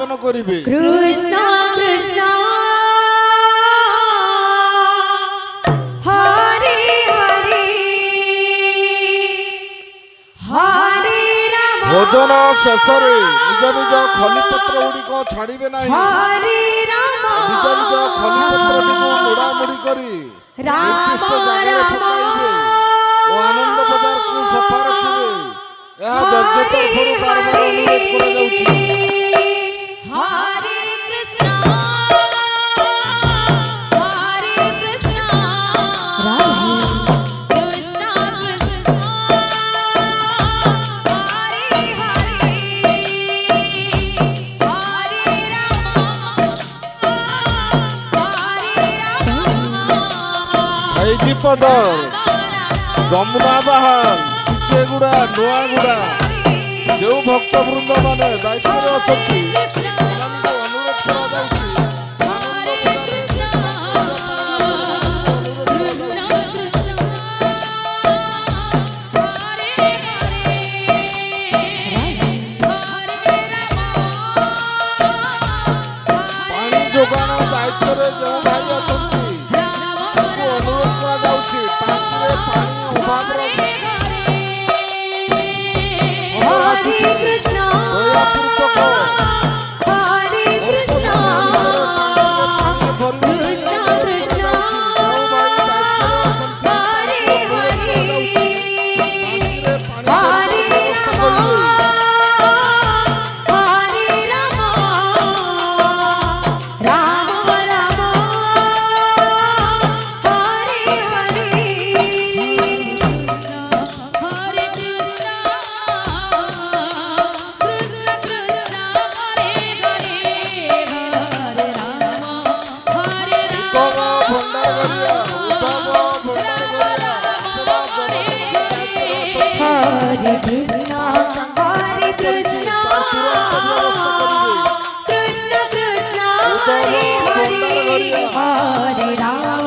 কীর্তন করিবে। কৃষ্ণ কৃষ্ণ হরে হরে হরে রাম ভোজন শেষরে নিজ নিজ খলিপତ୍ର ଗୁଡ଼ିକ ଛାଡ଼ିବେ ନାହିଁ। হরে রাম ନିଜ ନିଜ ଖଲିପତ୍ରଟିକୁ ମୋଡ଼ାମୋଡ଼ି କରି ନିର୍ଦ୍ଦିଷ୍ଟ ଜାଗାରେ ପକାଇବେ ଓ ଆନନ୍ଦ ବଜାରକୁ ସଫା ରଖିବେ। ଏହା ଯଜ୍ଞ ତରଫରୁ ବାରବାର ଅନୁରୋଧ କରାଯାଉଛି। হরে কৃষ্ণ হরে কৃষ্ণ রাধে কৃষ্ণ কৃষ্ণ হরে হরে হরে রাম ହାଇଜିପଦ ଯମୁନା ବାହାନ କୁଚେଗୁଡ଼ା ନୂଆଗୁଡ଼ା ଯେଉଁ ଭକ୍ତବୃନ୍ଦ ମାନେ ଦାୟିତ୍ୱରେ ଅଛନ୍ତି ସେମାନଙ୍କୁ ଅନୁରୋଧ କରାଯାଉଛି ଆନନ୍ଦ ପାଣି ଯୋଗାଣ ଦାୟିତ୍ୱରେ ଯେଉଁ ଭାଇ ଅଛନ୍ତି ତାଙ୍କୁ ଅନୁରୋଧ କରାଯାଉଛି ଟାଙ୍କିରେ ପାଣି ଅଭାବର হরে কৃষ্ণ ଦୟାପୂର୍ବକ হরে কৃষ্ণ কৃষ্ণ কৃষ্ণ হরে হরে হরে রাম হরে রাম রাম রাম হরে হরে হরে কৃষ্ণ কৃষ্ণ কৃষ্ণ হরে হরে হরে রাম হরে রাম হরে কৃষ্ণ হরে কৃষ্ণ কৃষ্ণ কৃষ্ণ হরে হরে হরে রাম